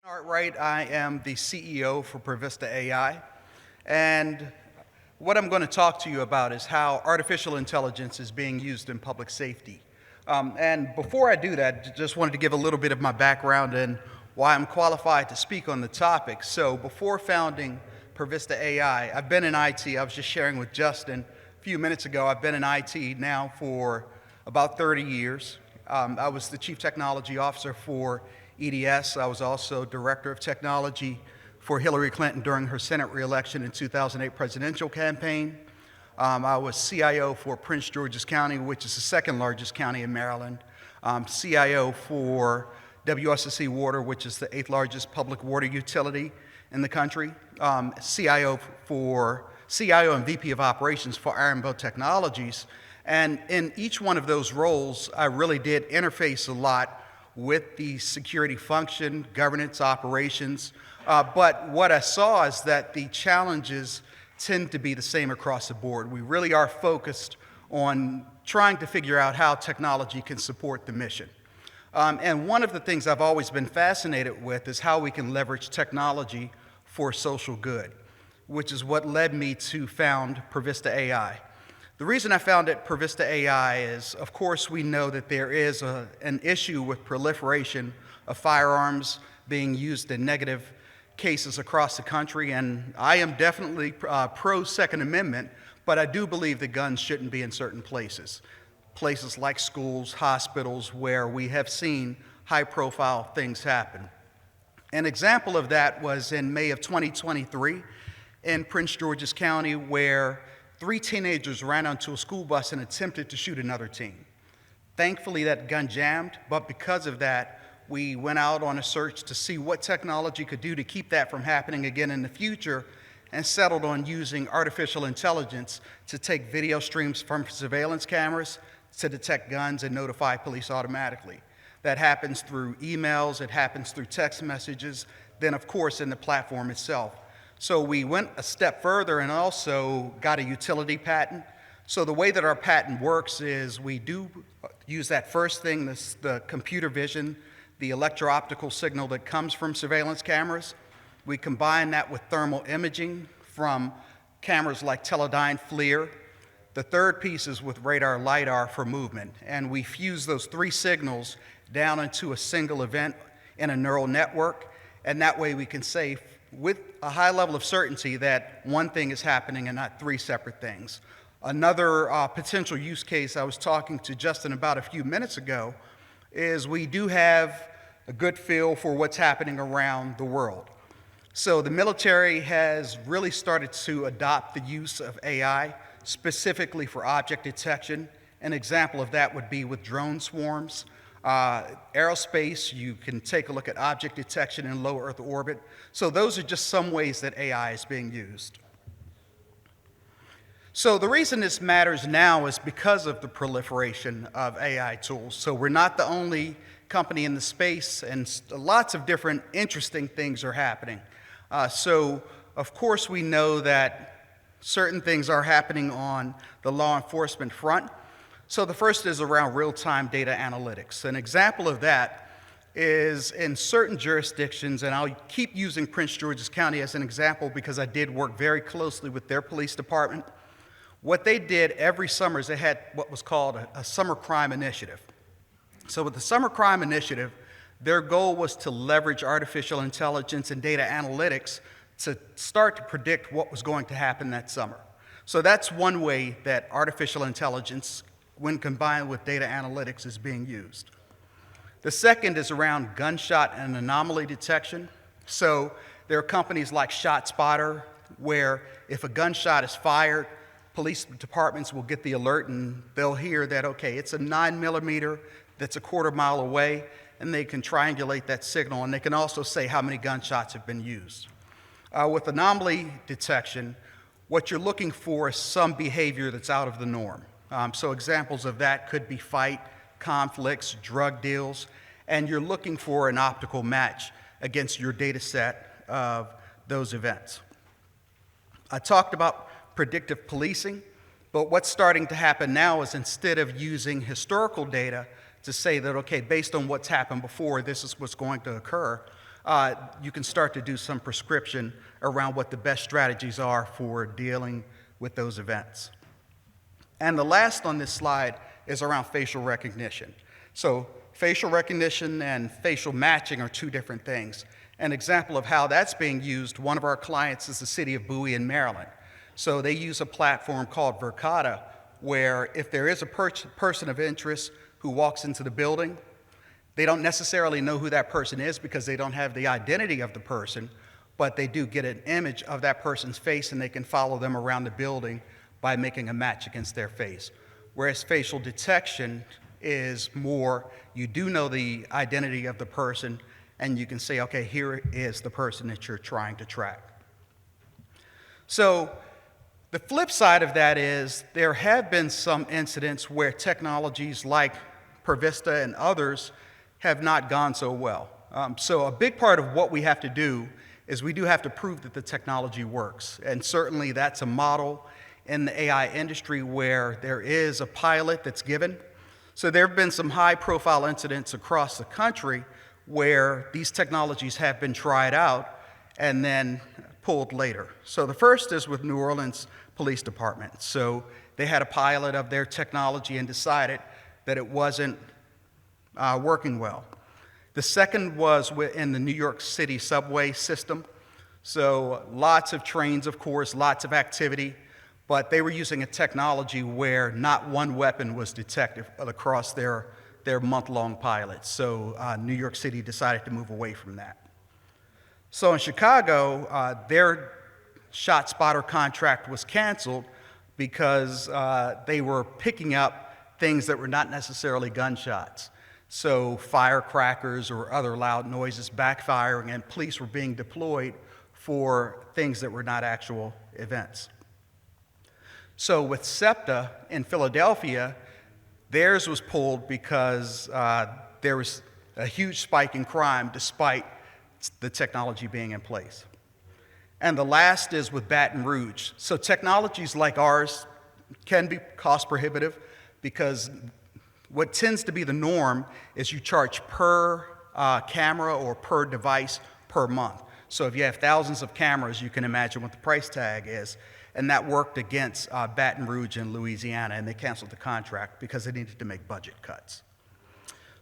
Wright. I am the CEO for Provista AI, and what I'm going to talk to you about is how artificial intelligence is being used in public safety. And before I do that, just wanted to give a little bit of my background and why I'm qualified to speak on the topic. So before founding Provista AI, I've been in IT. I was just sharing with Justin a few minutes ago. I've been in IT now for about 30 years. I was the Chief Technology Officer for EDS. I was also Director of Technology for Hillary Clinton during her Senate re-election in 2008 presidential campaign. I was CIO for Prince George's County, which is the second largest county in Maryland. CIO for WSSC Water, which is the 8th largest public water utility in the country. CIO and VP of Operations for Ironbow Technologies. And in each one of those roles, I really did interface a lot with the security function, governance, operations. But what I saw is that the challenges tend to be the same across the board. We really are focused on trying to figure out how technology can support the mission. And one of the things I've always been fascinated with is how we can leverage technology for social good, which is what led me to found Provista AI. The reason I founded Provista AI is, of course, we know that there is an issue with proliferation of firearms being used in negative cases across the country, and I am definitely pro-Second Amendment, but I do believe that guns shouldn't be in certain places. Places like schools, hospitals, where we have seen high-profile things happen. An example of that was in May of 2023 in Prince George's County, where 3 teenagers ran onto a school bus and attempted to shoot another teen. Thankfully, that gun jammed, but because of that, we went out on a search to see what technology could do to keep that from happening again in the future, and settled on using artificial intelligence to take video streams from surveillance cameras to detect guns and notify police automatically. That happens through emails, it happens through text messages, then of course in the platform itself. So we went a step further and also got a utility patent. So the way that our patent works is we do use that first thing, the computer vision, the electro-optical signal that comes from surveillance cameras. We combine that with thermal imaging from cameras like Teledyne FLIR. The third piece is with radar LiDAR for movement. And we fuse those 3 signals down into a single event in a neural network. And that way we can say with a high level of certainty that one thing is happening and not 3 separate things. Another potential use case I was talking to Justin about a few minutes ago is we do have a good feel for what's happening around the world. So the military has really started to adopt the use of AI specifically for object detection. An example of that would be with drone swarms. Aerospace, you can take a look at object detection in low Earth orbit. So those are just some ways that AI is being used. So the reason this matters now is because of the proliferation of AI tools. So we're not the only company in the space, and lots of different interesting things are happening. So of course we know that certain things are happening on the law enforcement front. So the first is around real-time data analytics. An example of that is in certain jurisdictions, and I'll keep using Prince George's County as an example because I did work very closely with their police department. What they did every summer is they had what was called a summer crime initiative. So with the summer crime initiative, their goal was to leverage artificial intelligence and data analytics to start to predict what was going to happen that summer. So that's one way that artificial intelligence, when combined with data analytics, is being used. The second is around gunshot and anomaly detection. So there are companies like ShotSpotter, where if a gunshot is fired, police departments will get the alert and they'll hear that, okay, it's a 9mm that's a quarter mile away, and they can triangulate that signal, and they can also say how many gunshots have been used. With anomaly detection, what you're looking for is some behavior that's out of the norm. So examples of that could be fight, conflicts, drug deals, and you're looking for an optical match against your data set of those events. I talked about predictive policing, but what's starting to happen now is instead of using historical data to say that, okay, based on what's happened before, this is what's going to occur, you can start to do some prescription around what the best strategies are for dealing with those events. And the last on this slide is around facial recognition. So facial recognition and facial matching are two different things. An example of how that's being used, one of our clients is the city of Bowie in Maryland. So they use a platform called Verkada, where if there is a person of interest who walks into the building, they don't necessarily know who that person is because they don't have the identity of the person, but they do get an image of that person's face and they can follow them around the building by making a match against their face. Whereas facial detection is more, you do know the identity of the person and you can say, okay, here is the person that you're trying to track. So the flip side of that is there have been some incidents where technologies like Pervista and others have not gone so well. So a big part of what we have to do is we do have to prove that the technology works. And certainly that's a model in the AI industry where there is a pilot that's given. So there have been some high-profile incidents across the country where these technologies have been tried out and then pulled later. So the first is with New Orleans Police Department. So they had a pilot of their technology and decided that it wasn't working well. The second was in the New York City subway system. So lots of trains, of course, lots of activity, but they were using a technology where not one weapon was detected across their month-long pilot. So New York City decided to move away from that. So in Chicago, their ShotSpotter contract was canceled because they were picking up things that were not necessarily gunshots. So firecrackers or other loud noises backfiring, and police were being deployed for things that were not actual events. So with SEPTA in Philadelphia, theirs was pulled because there was a huge spike in crime despite the technology being in place. And the last is with Baton Rouge. So technologies like ours can be cost prohibitive because what tends to be the norm is you charge per camera or per device per month. So if you have thousands of cameras, you can imagine what the price tag is. And that worked against Baton Rouge in Louisiana, and they canceled the contract because they needed to make budget cuts.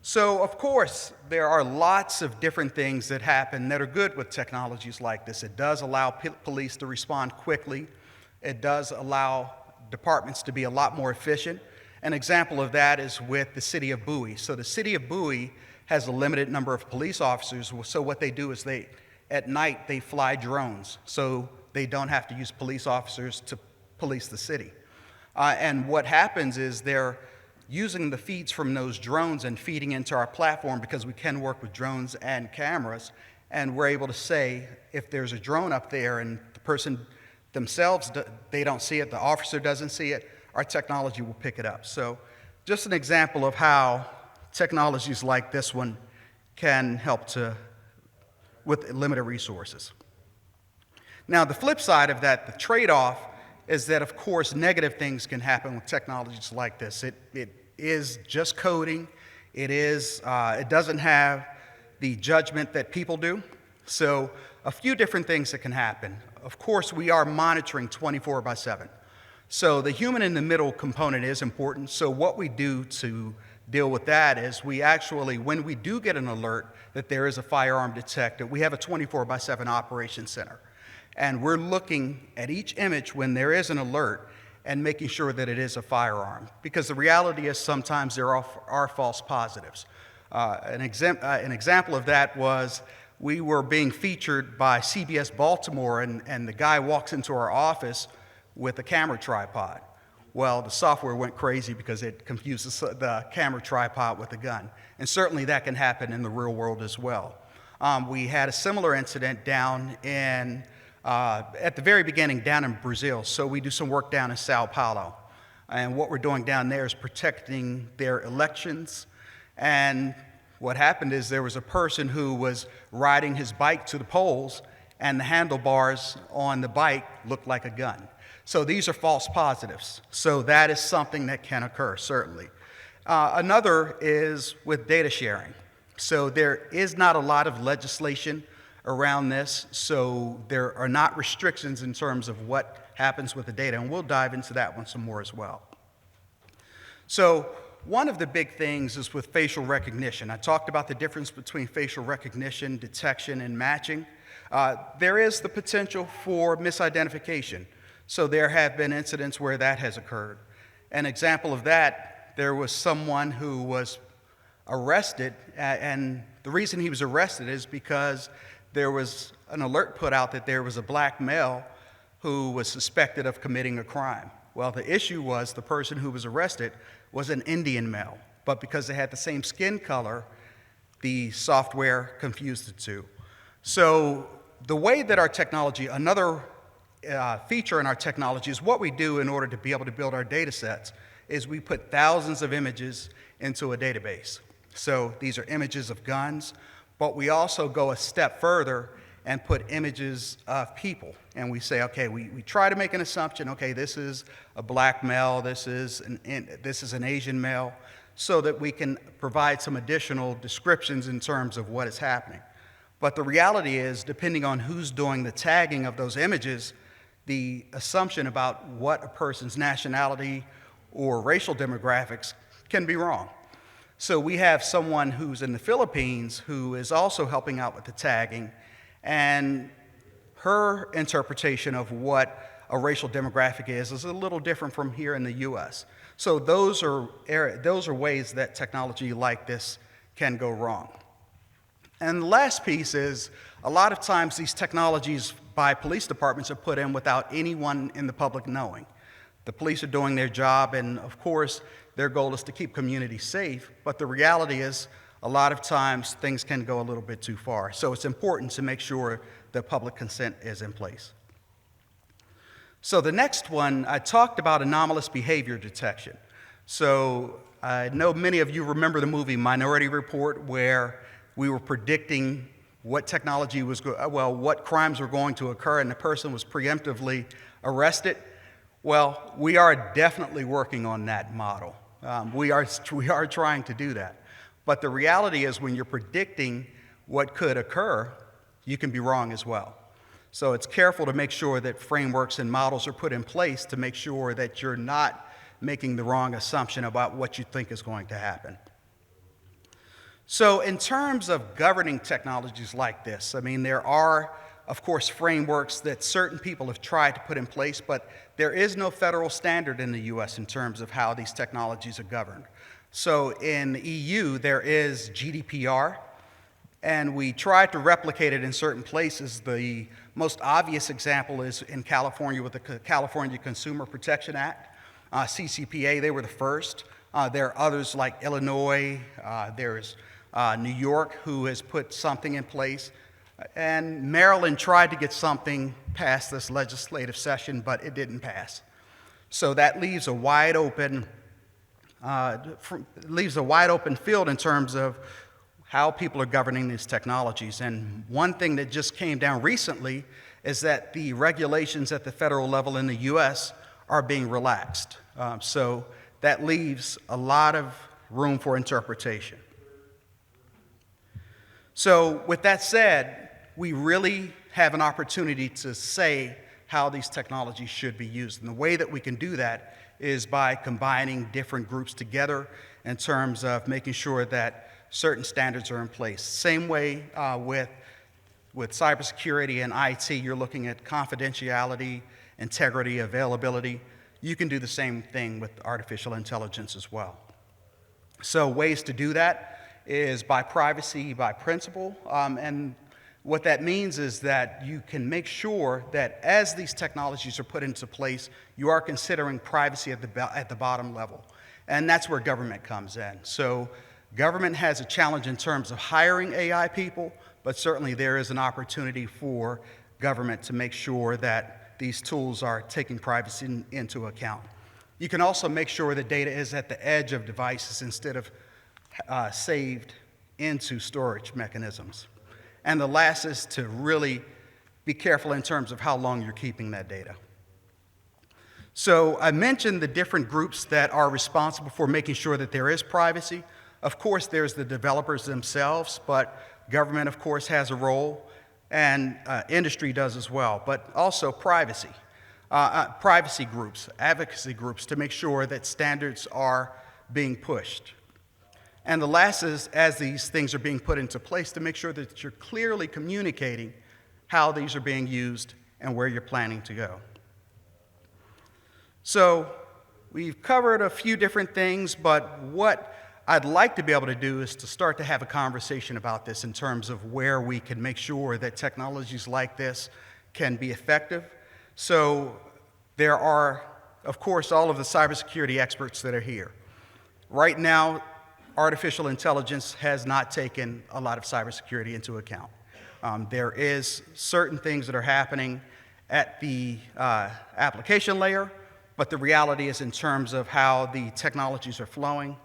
So, of course, there are lots of different things that happen that are good with technologies like this. It does allow police to respond quickly. It does allow departments to be a lot more efficient. An example of that is with the city of Bowie. So the city of Bowie has a limited number of police officers. So what they do is at night, they fly drones. So they don't have to use police officers to police the city. And what happens is they're using the feeds from those drones and feeding into our platform because we can work with drones and cameras. And we're able to say if there's a drone up there and the person themselves, they don't see it, the officer doesn't see it, our technology will pick it up. So just an example of how technologies like this one can help with limited resources. Now, the flip side of that, the trade-off, is that, of course, negative things can happen with technologies like this. It is just coding. It doesn't have the judgment that people do. So a few different things that can happen. Of course, we are monitoring 24/7. So the human in the middle component is important. So what we do to deal with that is we actually, when we do get an alert that there is a firearm detected, we have a 24/7 operations center. And we're looking at each image when there is an alert and making sure that it is a firearm. Because the reality is sometimes there are false positives. An example of that was we were being featured by CBS Baltimore, and the guy walks into our office with a camera tripod. Well, the software went crazy because it confuses the camera tripod with a gun. And certainly that can happen in the real world as well. We had a similar incident down at the very beginning down in Brazil. So we do some work down in Sao Paulo. And what we're doing down there is protecting their elections. And what happened is there was a person who was riding his bike to the polls, and the handlebars on the bike looked like a gun. So these are false positives. So that is something that can occur, certainly. Another is with data sharing. So there is not a lot of legislation around this, so there are not restrictions in terms of what happens with the data, and we'll dive into that one some more as well. So one of the big things is with facial recognition. I talked about the difference between facial recognition, detection, and matching. There is the potential for misidentification. So there have been incidents where that has occurred. An example of that, there was someone who was arrested, and the reason he was arrested is because there was an alert put out that there was a black male who was suspected of committing a crime. Well, the issue was the person who was arrested was an Indian male, but because they had the same skin color, the software confused the two. So the way that our technology, another feature in our technology is what we do in order to be able to build our data sets is we put thousands of images into a database. So these are images of guns, but we also go a step further and put images of people. And we say, okay, we try to make an assumption, okay, this is a black male, this is an Asian male, so that we can provide some additional descriptions in terms of what is happening. But the reality is, depending on who's doing the tagging of those images, the assumption about what a person's nationality or racial demographics can be wrong. So we have someone who's in the Philippines who is also helping out with the tagging, and her interpretation of what a racial demographic is a little different from here in the US. So those are ways that technology like this can go wrong. And the last piece is, a lot of times these technologies by police departments are put in without anyone in the public knowing. The police are doing their job, and of course, their goal is to keep communities safe, but the reality is, a lot of times things can go a little bit too far. So it's important to make sure that public consent is in place. So the next one, I talked about anomalous behavior detection. So I know many of you remember the movie Minority Report, where we were predicting what technology was, what crimes were going to occur, and the person was preemptively arrested. Well, we are definitely working on that model. We are trying to do that. But the reality is, when you're predicting what could occur, you can be wrong as well. So it's careful to make sure that frameworks and models are put in place to make sure that you're not making the wrong assumption about what you think is going to happen. So in terms of governing technologies like this, I mean, there are, of course, frameworks that certain people have tried to put in place, but there is no federal standard in the US in terms of how these technologies are governed. So in the EU, there is GDPR, and we tried to replicate it in certain places. The most obvious example is in California with the California Consumer Protection Act. CCPA, they were the first. There are others like Illinois, there's New York, who has put something in place. And Maryland tried to get something past this legislative session, but it didn't pass. So that leaves a wide open field in terms of how people are governing these technologies. And one thing that just came down recently is that the regulations at the federal level in the US are being relaxed. So that leaves a lot of room for interpretation. So with that said, we really have an opportunity to say how these technologies should be used. And the way that we can do that is by combining different groups together in terms of making sure that certain standards are in place. Same way with cybersecurity and IT, you're looking at confidentiality, integrity, availability. You can do the same thing with artificial intelligence as well. So ways to do that is by privacy by principle, and what that means is that you can make sure that as these technologies are put into place, you are considering privacy at the bottom level. And that's where government comes in. So government has a challenge in terms of hiring AI people, but certainly there is an opportunity for government to make sure that these tools are taking privacy into account. You can also make sure the data is at the edge of devices instead of saved into storage mechanisms. And the last is to really be careful in terms of how long you're keeping that data. So I mentioned the different groups that are responsible for making sure that there is privacy. Of course, there's the developers themselves, but government, of course, has a role. and industry does as well, but also privacy. Privacy groups, advocacy groups, to make sure that standards are being pushed. And the last is, as these things are being put into place, to make sure that you're clearly communicating how these are being used and where you're planning to go. So we've covered a few different things, but what I'd like to be able to do is to start to have a conversation about this in terms of where we can make sure that technologies like this can be effective. So there are, of course, all of the cybersecurity experts that are here. Right now, artificial intelligence has not taken a lot of cybersecurity into account. There is certain things that are happening at the application layer, but the reality is in terms of how the technologies are flowing,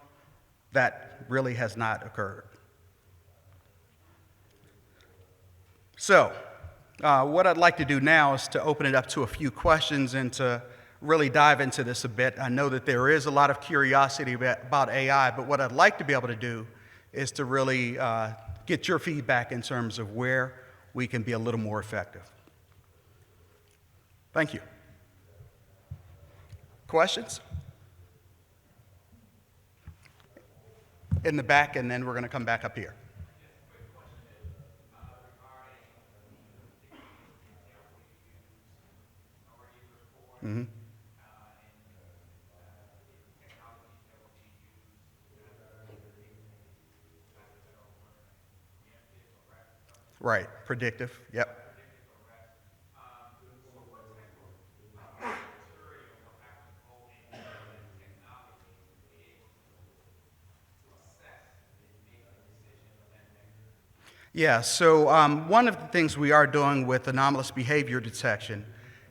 that really has not occurred. So, what I'd like to do now is to open it up to a few questions and to really dive into this a bit. I know that there is a lot of curiosity about AI, but what I'd like to be able to do is to really get your feedback in terms of where we can be a little more effective. Thank you. Questions? In the back, and then we're going to come back up here. Mm-hmm. Right, predictive, yep. Yeah, so one of the things we are doing with anomalous behavior detection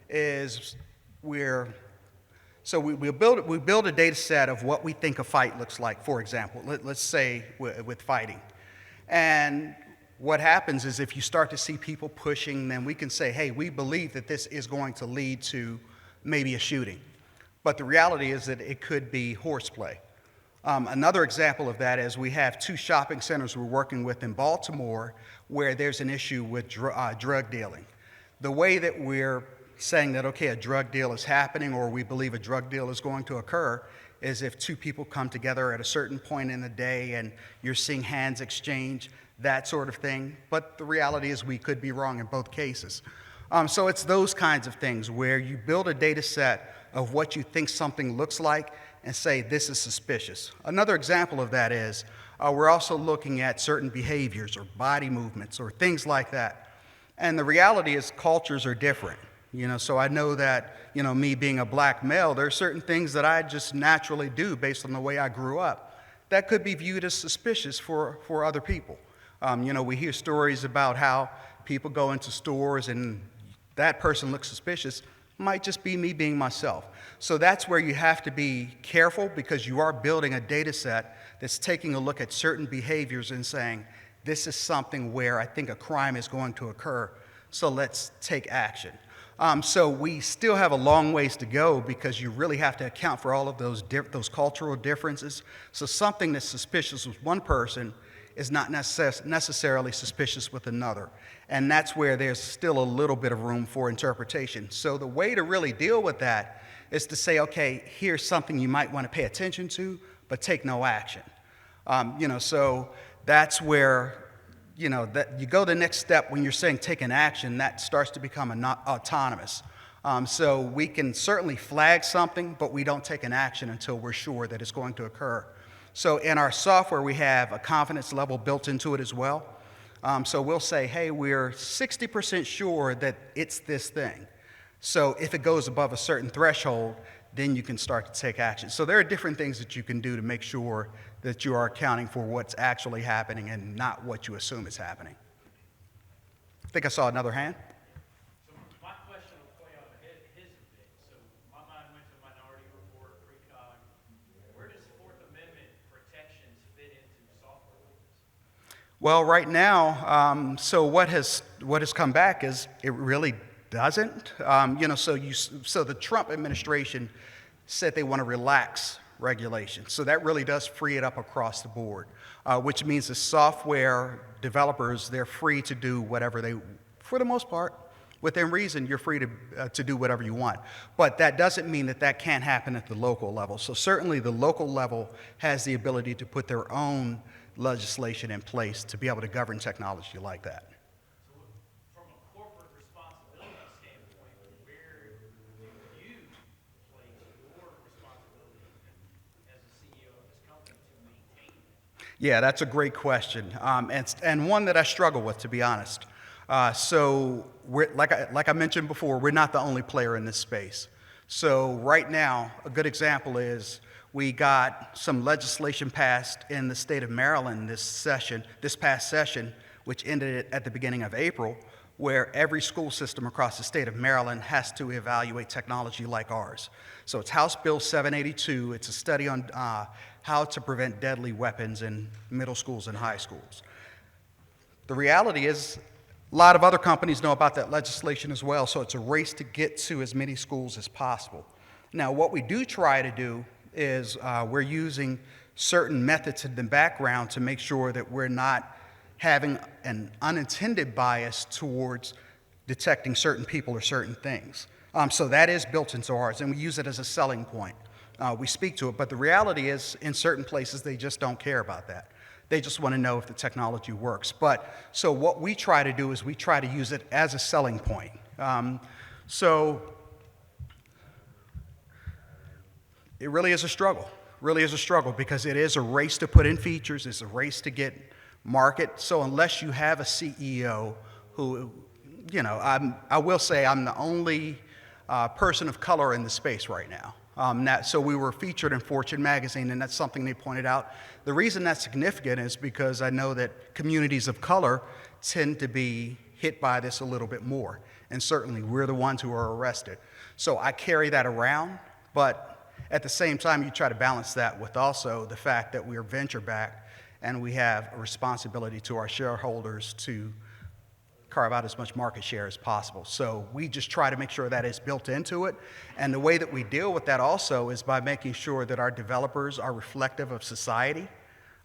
is we build a data set of what we think a fight looks like, for example, let's say with fighting. And what happens is if you start to see people pushing, then we can say, hey, we believe that this is going to lead to maybe a shooting. But the reality is that it could be horseplay. Another example of that is we have 2 shopping centers we're working with in Baltimore where there's an issue with drug dealing. The way that we're saying that, okay, a drug deal is happening or we believe a drug deal is going to occur is if 2 people come together at a certain point in the day and you're seeing hands exchange, that sort of thing. But the reality is we could be wrong in both cases. So it's those kinds of things where you build a data set of what you think something looks like and say this is suspicious. Another example of that is we're also looking at certain behaviors or body movements or things like that. And the reality is cultures are different. So I know that, me being a black male, there are certain things that I just naturally do based on the way I grew up that could be viewed as suspicious for other people. We hear stories about how people go into stores and that person looks suspicious. Might just be me being myself. So that's where you have to be careful because you are building a data set that's taking a look at certain behaviors and saying, this is something where I think a crime is going to occur, so let's take action. So we still have a long ways to go because you really have to account for all of those cultural differences. So something that's suspicious with one person is not necessarily suspicious with another. And that's where there's still a little bit of room for interpretation. So the way to really deal with that is to say, okay, here's something you might want to pay attention to, but take no action. So that's where, that you go the next step when you're saying take an action, that starts to become autonomous. So we can certainly flag something, but we don't take an action until we're sure that it's going to occur. So in our software, we have a confidence level built into it as well. So we'll say, hey, we're 60% sure that it's this thing. So if it goes above a certain threshold, then you can start to take action. So there are different things that you can do to make sure that you are accounting for what's actually happening and not what you assume is happening. I think I saw another hand. So my question will play on his a bit. So my mind went to Minority Report, Precog. Where does Fourth Amendment protections fit into software like this? Well, right now, so what has come back is it really doesn't. So the Trump administration said they want to relax regulation. So that really does free it up across the board, which means the software developers, they're free to do whatever they for the most part. Within reason, you're free to do whatever you want. But that doesn't mean that that can't happen at the local level. So certainly the local level has the ability to put their own legislation in place to be able to govern technology like that. So from a corporate responsibility standpoint, where do you place your responsibility as a CEO of this company to maintain that? Yeah, that's a great question, and one that I struggle with, to be honest. So like I mentioned before, we're not the only player in this space. So right now, a good example is we got some legislation passed in the state of Maryland this past session, which ended at the beginning of April, where every school system across the state of Maryland has to evaluate technology like ours. So it's House Bill 782. It's a study on how to prevent deadly weapons in middle schools and high schools. The reality is, a lot of other companies know about that legislation as well, so it's a race to get to as many schools as possible. Now, what we do try to do is we're using certain methods in the background to make sure that we're not having an unintended bias towards detecting certain people or certain things. So that is built into ours, and we use it as a selling point. We speak to it, but the reality is, in certain places, they just don't care about that. They just want to know if the technology works. So what we try to do is we try to use it as a selling point. So it really is a struggle, because it is a race to put in features, it's a race to get market. So unless you have a CEO who, I will say I'm the only person of color in the space right now. So we were featured in Fortune magazine, and that's something they pointed out. The reason that's significant is because I know that communities of color tend to be hit by this a little bit more, and certainly we're the ones who are arrested. So I carry that around, but at the same time, you try to balance that with also the fact that we are venture-backed, and we have a responsibility to our shareholders to carve out as much market share as possible. So we just try to make sure that is built into it. And the way that we deal with that also is by making sure that our developers are reflective of society.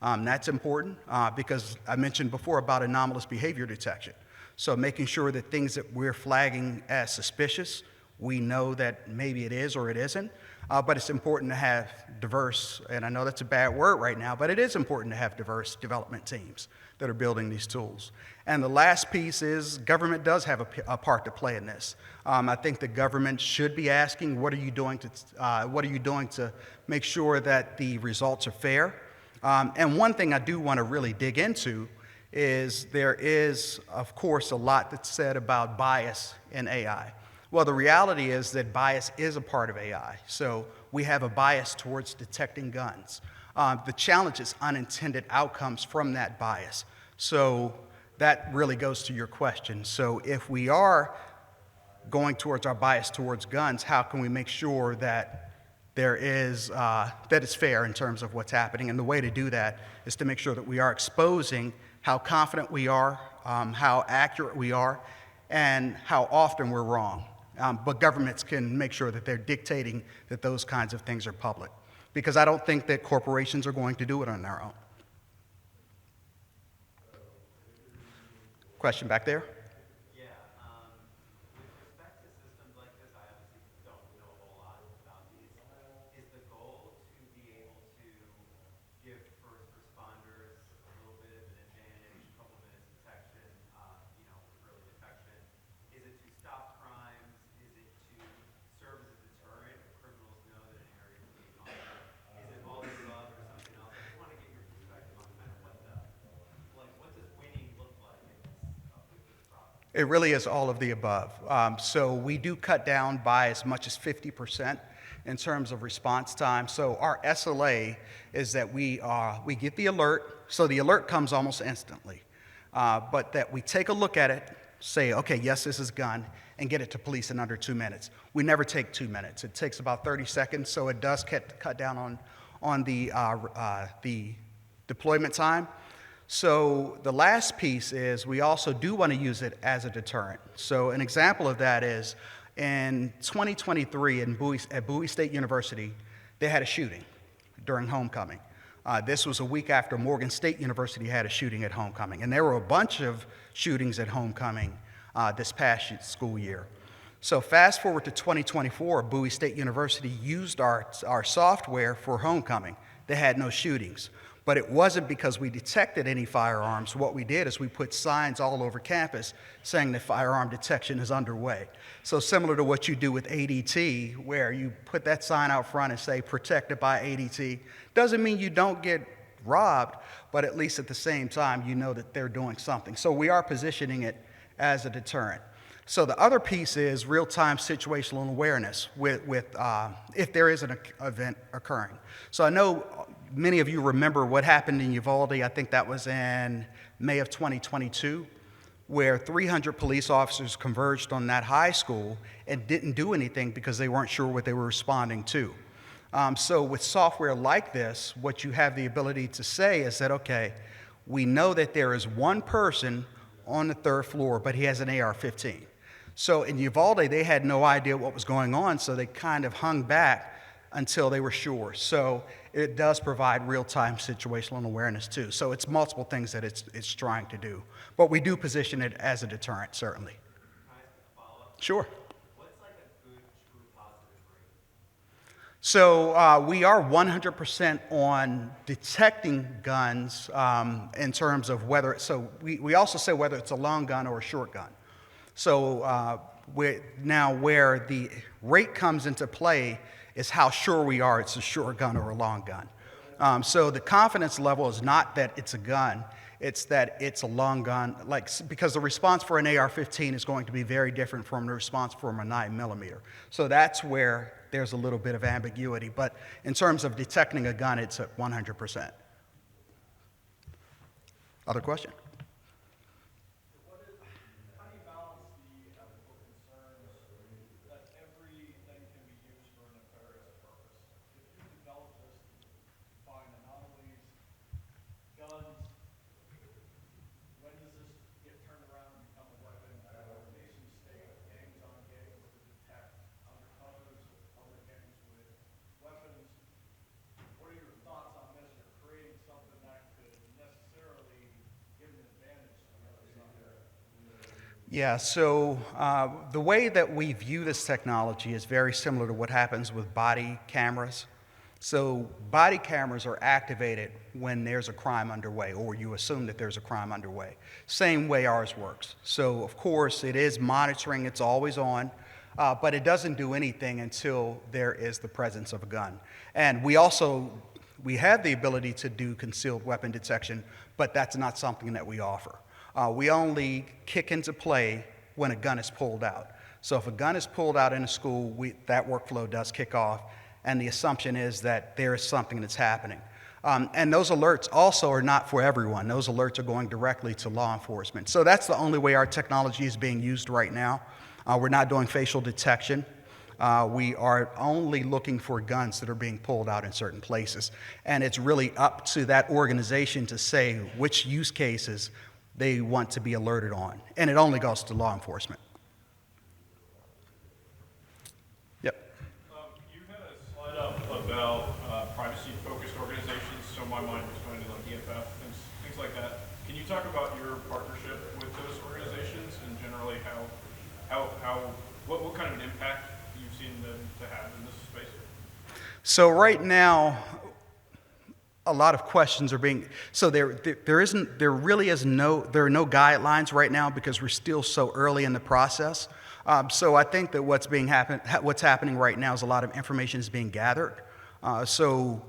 That's important because I mentioned before about anomalous behavior detection. So making sure that things that we're flagging as suspicious, we know that maybe it is or it isn't. But it's important to have diverse, and I know that's a bad word right now, but it is important to have diverse development teams that are building these tools. And the last piece is government does have a part to play in this. I think the government should be asking, what are you doing to make sure that the results are fair? And one thing I do want to really dig into is there is, of course, a lot that's said about bias in AI. Well, the reality is that bias is a part of AI. So we have a bias towards detecting guns. The challenge is unintended outcomes from that bias. So that really goes to your question. So if we are going towards our bias towards guns, how can we make sure that there is that it's fair in terms of what's happening? And the way to do that is to make sure that we are exposing how confident we are, how accurate we are, and how often we're wrong. But governments can make sure that they're dictating that those kinds of things are public, because I don't think that corporations are going to do it on their own. Question back there? Yeah, with respect to systems like this, I obviously don't know a whole lot about these. Is the goal to be able to give first responders a little bit of an advantage, a couple minutes detection, early detection? Is it to stop crimes? Is it to serve as a deterrent if criminals know that an area is being monitored? Is it all of the above or something else? I just want to get your perspective on kind of what does winning look like in this, with this problem? It really is all of the above. So we do cut down by as much as 50% in terms of response time. So our SLA is that we get the alert, so the alert comes almost instantly, but that we take a look at it, say, okay, yes, this is a gun, and get it to police in under 2 minutes. We never take 2 minutes. It takes about 30 seconds, so it does cut down on the deployment time. So the last piece is we also do want to use it as a deterrent. So an example of that is in 2023 at Bowie State University, they had a shooting during homecoming. This was a week after Morgan State University had a shooting at homecoming. And there were a bunch of shootings at homecoming this past school year. So fast forward to 2024, Bowie State University used our software for homecoming. They had no shootings. But it wasn't because we detected any firearms. What we did is we put signs all over campus saying that firearm detection is underway. So similar to what you do with ADT, where you put that sign out front and say protected by ADT, doesn't mean you don't get robbed, but at least at the same time you know that they're doing something. So we are positioning it as a deterrent. So the other piece is real-time situational awareness with if there is an event occurring. So I know many of you remember what happened in Uvalde. I think that was in May of 2022, where 300 police officers converged on that high school and didn't do anything because they weren't sure what they were responding to. So with software like this, what you have the ability to say is that, okay, we know that there is one person on the 3rd floor, but he has an AR-15. So in Uvalde, they had no idea what was going on, so they kind of hung back until they were sure. So it does provide real-time situational awareness too. So it's multiple things that it's trying to do. But we do position it as a deterrent, certainly. Can I ask a follow-up? Sure. What's like a good true positive rate? So we are 100% on detecting guns in terms of whether, so we also say whether it's a long gun or a short gun. So now where the rate comes into play is how sure we are it's a short gun or a long gun. So the confidence level is not that it's a gun, it's that it's a long gun, because the response for an AR-15 is going to be very different from the response from a 9mm. So that's where there's a little bit of ambiguity, but in terms of detecting a gun, it's at 100%. Other question? How do you balance the ethical concerns that everything can be used for a nefarious purpose? If you develop this to find anomalies, guns, when does this get turned around and become a weapon for a nation state, gangs on gangs to detect undercovers of other gangs with weapons? What are your thoughts on this? You're creating something that could necessarily give an advantage to the other side. Yeah, so the way that we view this technology is very similar to what happens with body cameras. So body cameras are activated when there's a crime underway, or you assume that there's a crime underway. Same way ours works. So of course it is monitoring, it's always on, but it doesn't do anything until there is the presence of a gun. And we have the ability to do concealed weapon detection, but that's not something that we offer. We only kick into play when a gun is pulled out. So if a gun is pulled out in a school, that workflow does kick off, and the assumption is that there is something that's happening. And those alerts also are not for everyone. Those alerts are going directly to law enforcement. So that's the only way our technology is being used right now. We're not doing facial detection. We are only looking for guns that are being pulled out in certain places. And it's really up to that organization to say which use cases they want to be alerted on. And it only goes to law enforcement. Yep. You had a slide up about privacy-focused organizations, so my mind was going to like EFF, things like that. Can you talk about your partnership with those organizations and generally what kind of an impact you've seen them to have in this space? So right now, a lot of questions are being, so there are no guidelines right now because we're still so early in the process. So I think that what's happening right now is a lot of information is being gathered. So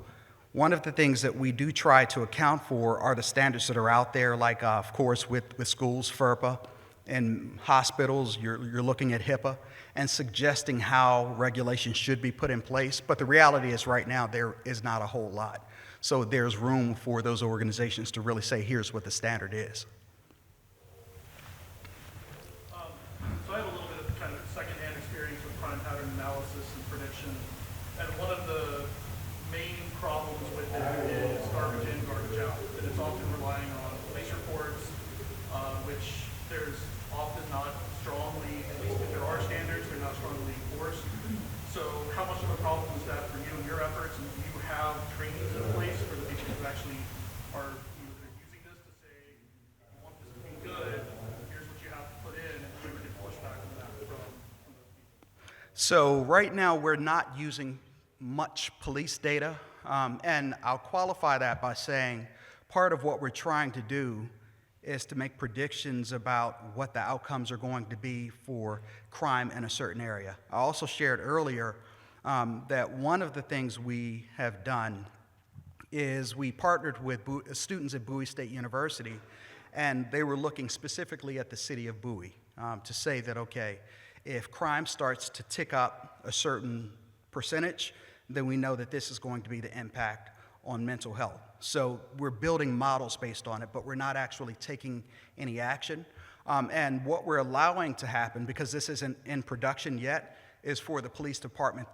one of the things that we do try to account for are the standards that are out there, like of course with schools, FERPA, and hospitals, you're looking at HIPAA and suggesting how regulations should be put in place. But the reality is right now there is not a whole lot. So there's room for those organizations to really say, here's what the standard is. So I have a little bit of kind of secondhand experience with crime pattern analysis and prediction. And one of the main problems with it is garbage in, garbage out. That it's often relying on police reports, which there's often not strongly, at least if there are standards, they're not strongly enforced. So how much of a problem is that for you and your efforts? And do you have trainings in place for the people who actually are either using this to say, So right now, we're not using much police data, and I'll qualify that by saying part of what we're trying to do is to make predictions about what the outcomes are going to be for crime in a certain area. I also shared earlier that one of the things we have done is we partnered with students at Bowie State University, and they were looking specifically at the city of Bowie to say that, okay, if crime starts to tick up a certain percentage, then we know that this is going to be the impact on mental health. So we're building models based on it, but we're not actually taking any action. And what we're allowing to happen, because this isn't in production yet, is for the police department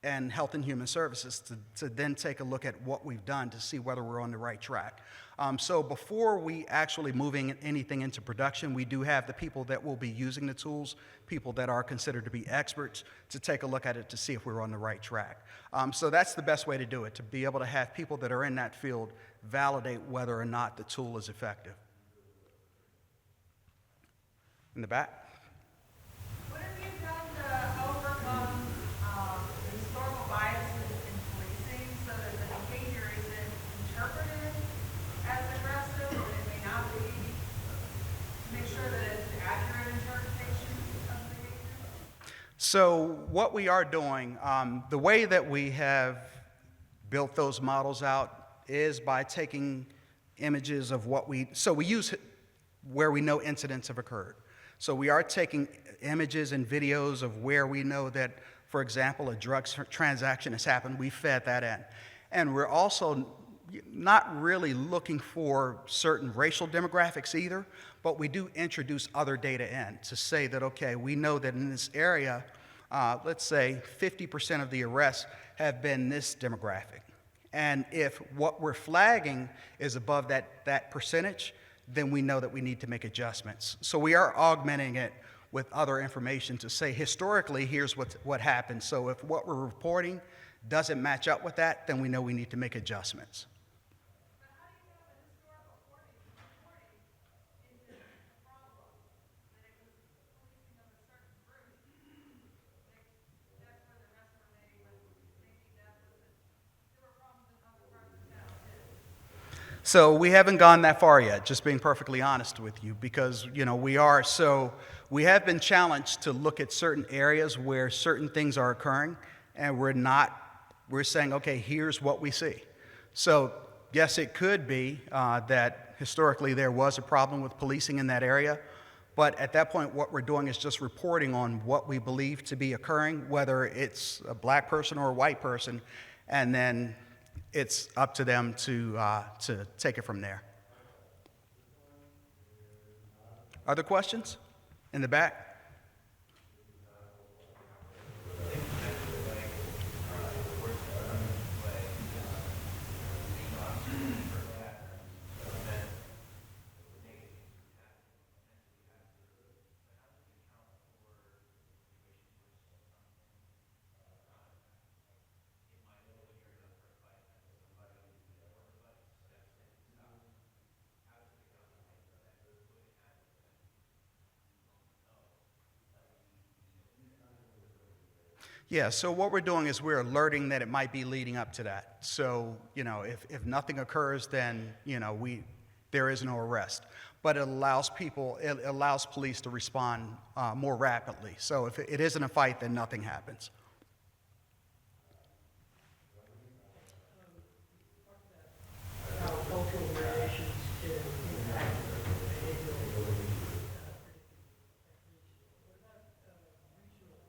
and Health and Human Services to then take a look at what we've done to see whether we're on the right track. So before we actually moving anything into production, we do have the people that will be using the tools, people that are considered to be experts, to take a look at it to see if we're on the right track. So that's the best way to do it, to be able to have people that are in that field validate whether or not the tool is effective. In the back. What have you done to overcome the historical biases in policing so that the behavior isn't interpreted as aggressive and it may not be? Make sure that it's an accurate interpretation of behavior? So what we are doing, the way that we have built those models out is by taking images of what we use where we know incidents have occurred. So we are taking images and videos of where we know that, for example, a drug transaction has happened. We fed that in. And we're also not really looking for certain racial demographics either, but we do introduce other data in to say that, okay, we know that in this area, let's say 50% of the arrests have been this demographic. And if what we're flagging is above that percentage, then we know that we need to make adjustments. So we are augmenting it with other information to say, historically, here's what happened. So if what we're reporting doesn't match up with that, then we know we need to make adjustments. But how do you know the historical reporting isn't a problem? That it was policing of a certain group, that's where the rest were made, but maybe that wasn't, there were problems in other parts of town too. So we haven't gone that far yet, just being perfectly honest with you, because we have been challenged to look at certain areas where certain things are occurring, and we're saying, okay, here's what we see. So yes, it could be that historically there was a problem with policing in that area, but at that point what we're doing is just reporting on what we believe to be occurring, whether it's a black person or a white person, and then it's up to them to take it from there. Other questions? In the back? Yeah, so what we're doing is we're alerting that it might be leading up to that. So, if nothing occurs, then, there is no arrest. But it allows police to respond more rapidly. So if it isn't a fight, then nothing happens. How cultural variations can impact behavioral predictive techniques. What about regional?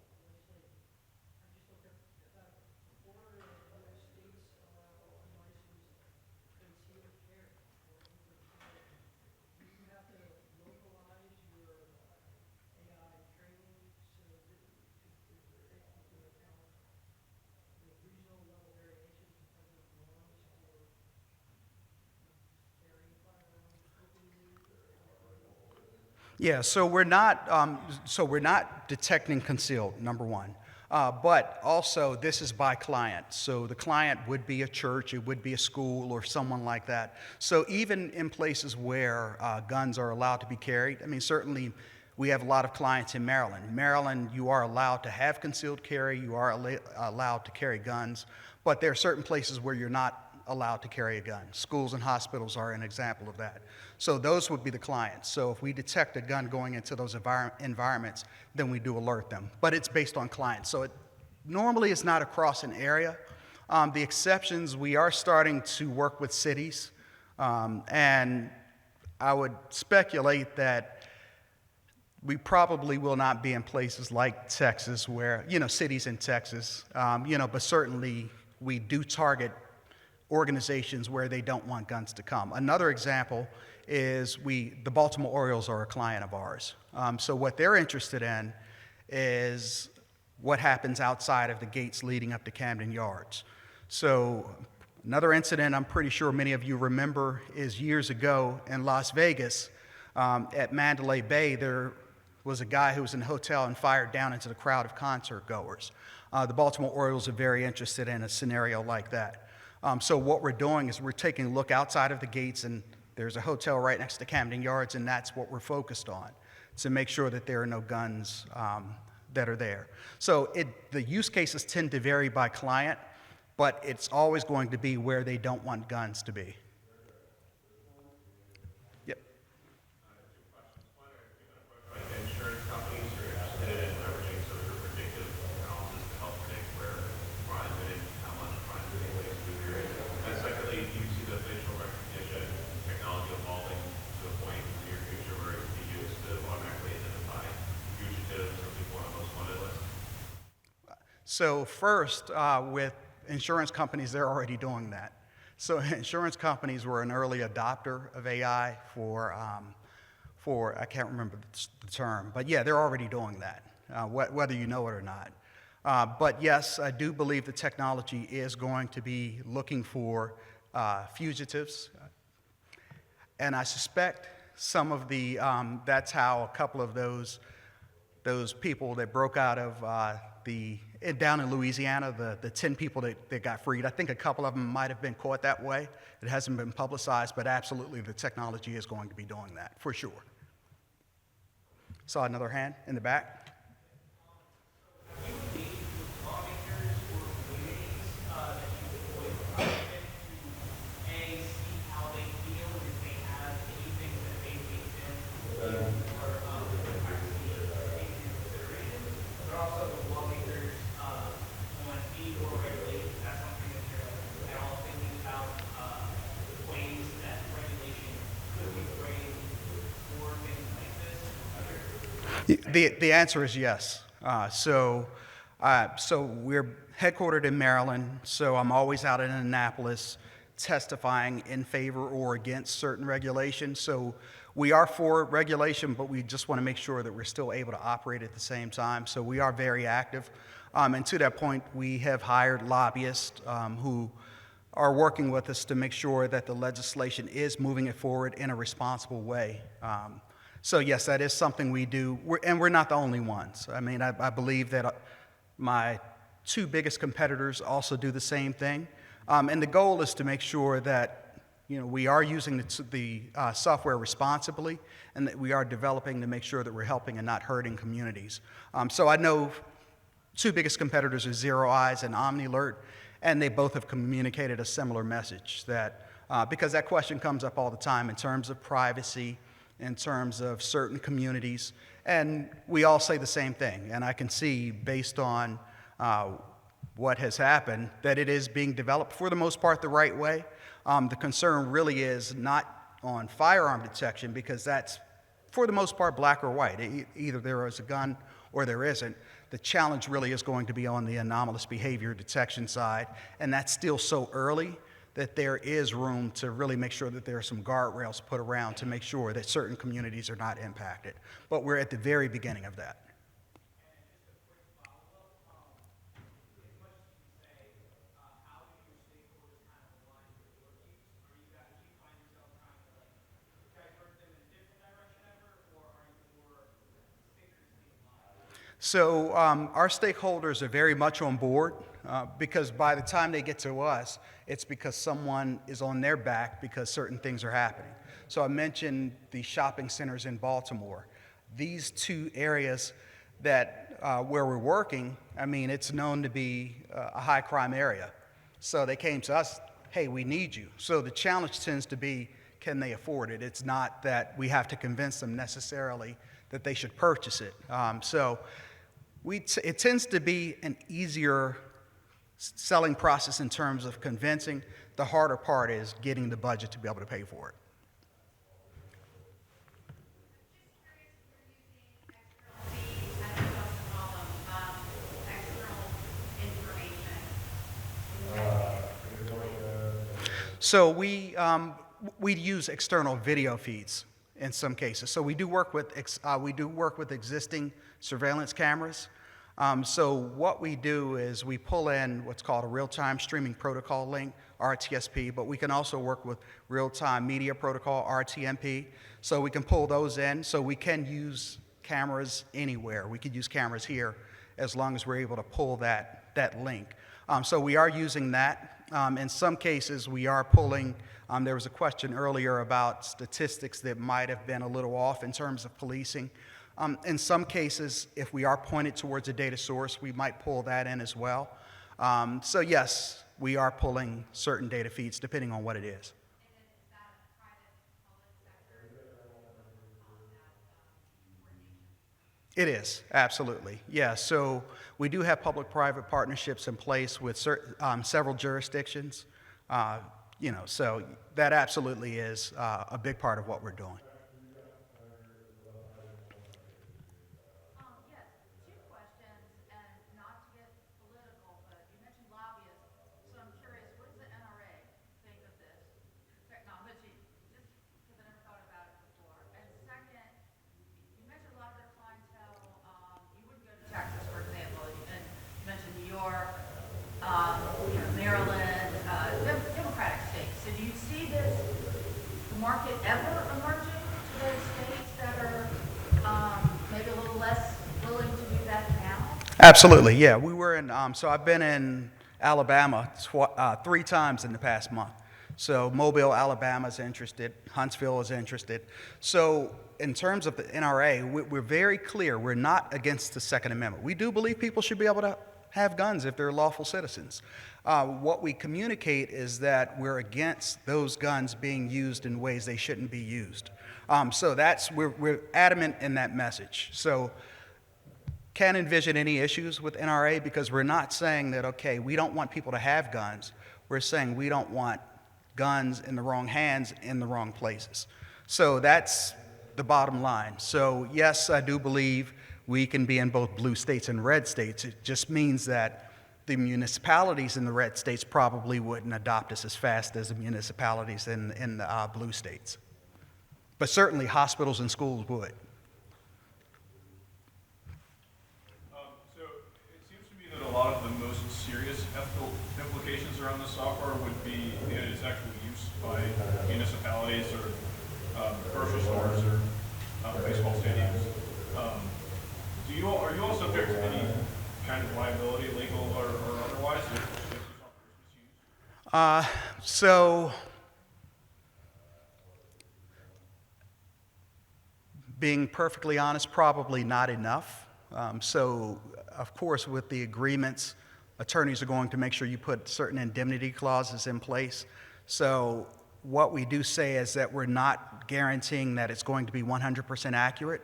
Let's say, I just looked up about a quarter of U.S. states allow unlicensed concealed carry. Do you have to localize your AI training so that to take into account the regional level variations in terms of norms for carrying firearms openly? Yeah, so we're not detecting concealed, number one. But also, this is by client. So the client would be a church, it would be a school, or someone like that. So even in places where guns are allowed to be carried, certainly we have a lot of clients in Maryland. Maryland, you are allowed to have concealed carry, you are allowed to carry guns, but there are certain places where you're not allowed to carry a gun. Schools and hospitals are an example of that. So those would be the clients. So if we detect a gun going into those environments, then we do alert them. But it's based on clients. So it normally is not across an area. The exceptions, we are starting to work with cities, and I would speculate that we probably will not be in places like Texas where, cities in Texas, but certainly we do target organizations where they don't want guns to come. Another example is the Baltimore Orioles are a client of ours. So what they're interested in is what happens outside of the gates leading up to Camden Yards. So another incident I'm pretty sure many of you remember is years ago in Las Vegas at Mandalay Bay, there was a guy who was in a hotel and fired down into the crowd of concert goers. The Baltimore Orioles are very interested in a scenario like that. So what we're doing is we're taking a look outside of the gates, and there's a hotel right next to Camden Yards, and that's what we're focused on, to make sure that there are no guns that are there. So the use cases tend to vary by client, but it's always going to be where they don't want guns to be. Yep. Like insurance companies are interested in leveraging sort of predictive analysis to help predict where crime is, how much crime is taking place in the area. And secondly, do you see the facial recognition technology evolving to a point in the near future where it can be used to automatically identify fugitives or people on a most wanted list? So first, with insurance companies, they're already doing that. So insurance companies were an early adopter of AI for I can't remember the term, but yeah, they're already doing that, whether you know it or not. But yes, I do believe the technology is going to be looking for fugitives, and I suspect some of that's how a couple of those people that broke out of down in Louisiana, the 10 people that got freed, I think a couple of them might have been caught that way. It hasn't been publicized, but absolutely the technology is going to be doing that, for sure. Saw another hand in the back. The answer is yes. So we're headquartered in Maryland, so I'm always out in Annapolis testifying in favor or against certain regulations. So we are for regulation, but we just want to make sure that we're still able to operate at the same time. So we are very active. And to that point, we have hired lobbyists who are working with us to make sure that the legislation is moving it forward in a responsible way. So yes, that is something we do, and we're not the only ones. I mean, I believe that my two biggest competitors also do the same thing, and the goal is to make sure that we are using the software responsibly, and that we are developing to make sure that we're helping and not hurting communities. So I know two biggest competitors are Zero Eyes and OmniAlert, and they both have communicated a similar message that because that question comes up all the time in terms of privacy, in terms of certain communities, and we all say the same thing. And I can see, based on what has happened, that it is being developed for the most part the right way. The concern really is not on firearm detection, because that's for the most part black or white. Either there is a gun or there isn't. The challenge really is going to be on the anomalous behavior detection side, and that's still so early that there is room to really make sure that there are some guardrails put around to make sure that certain communities are not impacted. But we're at the very beginning of that. So our stakeholders are very much on board because by the time they get to us, it's because someone is on their back because certain things are happening. So I mentioned the shopping centers in Baltimore. these two areas that where we're working, I mean, it's known to be a high crime area. So they came to us, hey, we need you. So the challenge tends to be, can they afford it? It's not that we have to convince them necessarily that they should purchase it. It tends to be an easier selling process in terms of convincing. The harder part is getting the budget to be able to pay for it. So we use external video feeds in some cases. So we do work with existing surveillance cameras. So what we do is we pull in what's called a real-time streaming protocol link, RTSP, but we can also work with real-time media protocol, RTMP. So we can pull those in. So we can use cameras anywhere. We could use cameras here as long as we're able to pull that link. So we are using that. In some cases, we are pulling, there was a question earlier about statistics that might have been a little off in terms of policing. In some cases, if we are pointed towards a data source, we might pull that in as well. So yes, we are pulling certain data feeds depending on what it is. It is, absolutely. Yeah, so we do have public-private partnerships in place with several jurisdictions. So that absolutely is a big part of what we're doing. Yes, two questions, and not to get political, but you mentioned lobbyists, so I'm curious, what does the NRA think of this technology? Just because I never thought about it before. And second, you mentioned a lot of their clientele, you wouldn't go to Texas, for example, and you mentioned New York, Maryland, Democratic states. So do you see the market ever emerging to those states that are maybe a little less willing to do that now? Absolutely, yeah. We were in, so I've been in Alabama 3 times in the past month. So Mobile, Alabama is interested, Huntsville is interested. So in terms of the NRA, we're very clear, we're not against the Second Amendment. We do believe people should be able to have guns if they're lawful citizens. What we communicate is that we're against those guns being used in ways they shouldn't be used. So we're adamant in that message. So can't envision any issues with NRA because we're not saying that, okay, we don't want people to have guns. We're saying we don't want guns in the wrong hands in the wrong places. So that's the bottom line. So yes, I do believe we can be in both blue states and red states. It just means that the municipalities in the red states probably wouldn't adopt us as fast as the municipalities in the blue states. But certainly hospitals and schools would. So it seems to me that a lot of the most serious ethical implications around the software would be its actual use by municipalities or grocery stores or baseball stadiums. Are you all subject to any kind of liability, legal or otherwise, if the software is misused? So being perfectly honest, probably not enough. So of course, with the agreements, attorneys are going to make sure you put certain indemnity clauses in place. So what we do say is that we're not guaranteeing that it's going to be 100% accurate,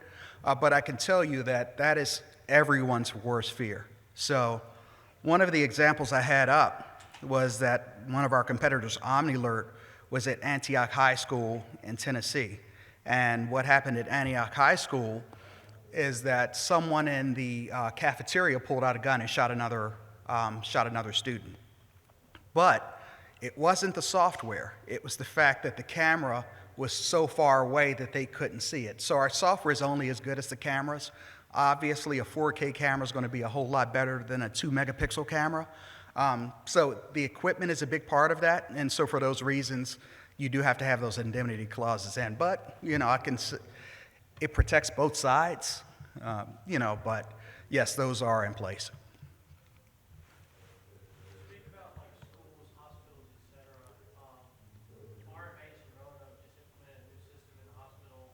but I can tell you that that is everyone's worst fear. So one of the examples I had up was that one of our competitors, OmniAlert, was at Antioch High School in Tennessee. And what happened at Antioch High School is that someone in the cafeteria pulled out a gun and shot another student. But it wasn't the software. It was the fact that the camera was so far away that they couldn't see it. So our software is only as good as the cameras. Obviously, a 4K camera is going to be a whole lot better than a 2-megapixel camera. So the equipment is a big part of that. And so for those reasons, you do have to have those indemnity clauses in. But, it protects both sides, but yes, those are in place. Speak about like schools, hospitals, et cetera. RVAsec and Roanoke just implemented a new system in the hospital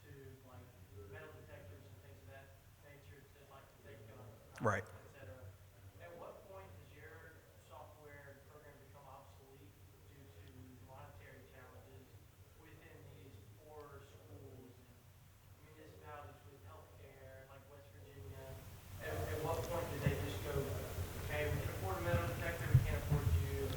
to like metal detect Right. et cetera. At what point does your software and program become obsolete due to monetary challenges within these poor schools and municipalities with healthcare, like West Virginia? At what point do they just go, okay, we can afford a metal detector, we can't afford you?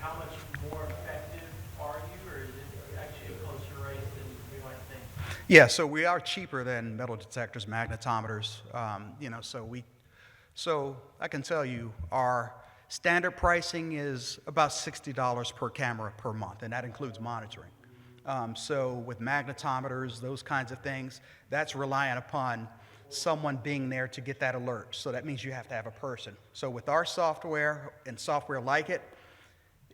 How much more effective are you, or is it actually a closer race than we might think? Yeah, so we are cheaper than metal detectors, magnetometers. So I can tell you our standard pricing is about $60 per camera per month, and that includes monitoring. So with magnetometers, those kinds of things, that's reliant upon someone being there to get that alert. So that means you have to have a person. So with our software and software like it,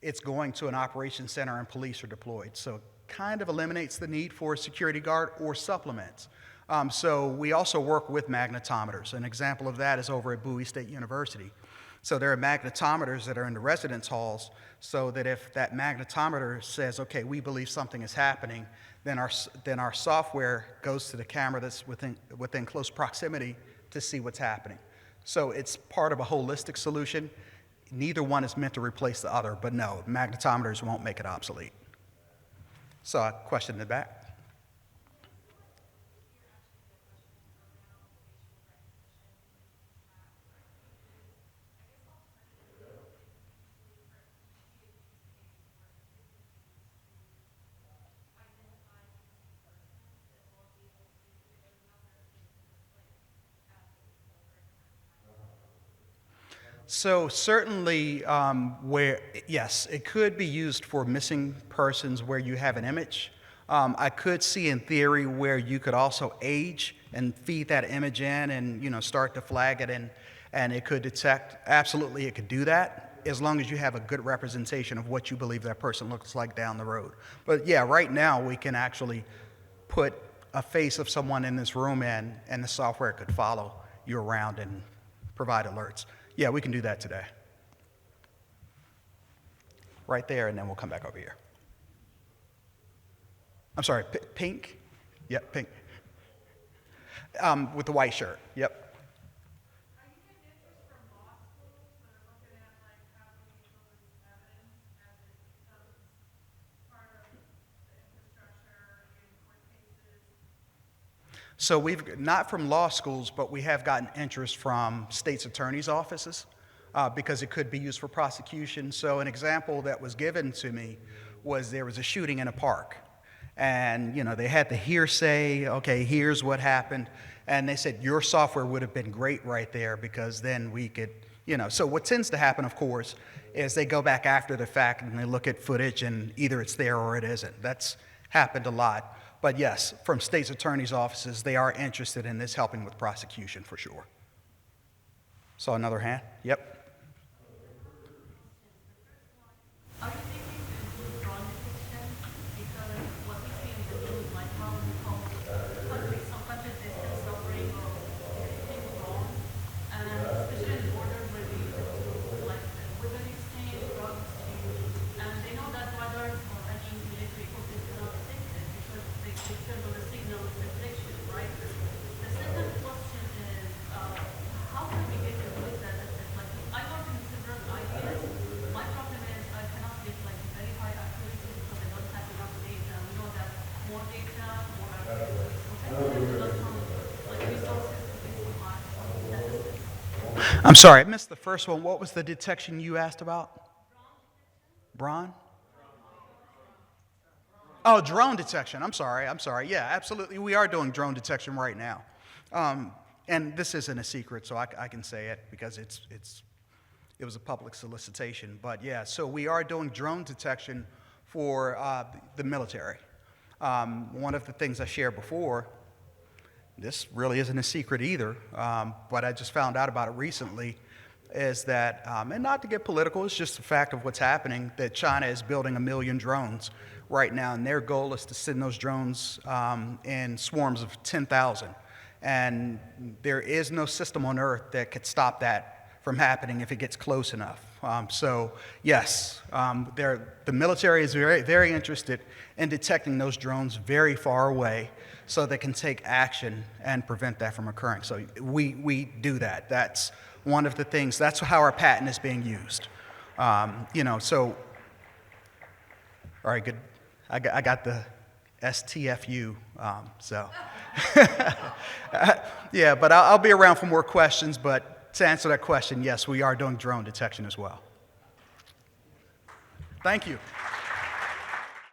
it's going to an operations center and police are deployed. So it kind of eliminates the need for a security guard or supplements. So we also work with magnetometers. An example of that is over at Bowie State University. So there are magnetometers that are in the residence halls so that if that magnetometer says, okay, we believe something is happening, then our software goes to the camera that's within close proximity to see what's happening. So it's part of a holistic solution. Neither one is meant to replace the other, but no, magnetometers won't make it obsolete. So a question in the back. So certainly, yes, it could be used for missing persons where you have an image. I could see in theory where you could also age and feed that image in and start to flag it and it could detect. Absolutely, it could do that as long as you have a good representation of what you believe that person looks like down the road. But yeah, right now we can actually put a face of someone in this room in, and the software could follow you around and provide alerts. Yeah, we can do that today. Right there, and then we'll come back over here. I'm sorry, pink? Yep, pink. With the white shirt, yep. Are you getting interest from law schools that are looking at like how do we use evidence as it becomes part of the infrastructure in court cases? So we've, not from law schools, but we have gotten interest from state's attorney's offices because it could be used for prosecution. So an example that was given to me was there was a shooting in a park. And, they had the hearsay, okay, here's what happened. And they said, your software would have been great right there because then we could, So what tends to happen, of course, is they go back after the fact and they look at footage and either it's there or it isn't. That's happened a lot. But yes, from state's attorney's offices, they are interested in this helping with prosecution for sure. Saw another hand? Yep. Are you thinking to include fraud detection? Because what we see in the news, like how countries, some countries, they still suffering or things wrong, and especially in borders where we like weapon exchange, drug exchange, and they know that radars or any military equipment cannot detect it because they turn on the signal with reflection, right? The second question is, how can we get with that? Like, I work in several ideas. My problem is I cannot get like very high accuracy because I don't have enough data. We know that more data, more accuracy. So can you give us some like resources to get some statistics? I'm sorry, I missed the first one. What was the detection you asked about? Brawn? Oh, drone detection. I'm sorry. Yeah, absolutely. We are doing drone detection right now. And this isn't a secret, so I can say it because it was a public solicitation. But yeah, so we are doing drone detection for the military. One of the things I shared before, this really isn't a secret either, but I just found out about it recently, is that, and not to get political, it's just the fact of what's happening, that China is building 1 million drones right now, and their goal is to send those drones in swarms of 10,000. And there is no system on Earth that could stop that from happening if it gets close enough. So yes, the military is very, very interested in detecting those drones very far away so they can take action and prevent that from occurring. So we do that. That's one of the things, that's how our patent is being used. So, all right, good. I got the STFU, so. Yeah, but I'll be around for more questions, but to answer that question, yes, we are doing drone detection as well. Thank you.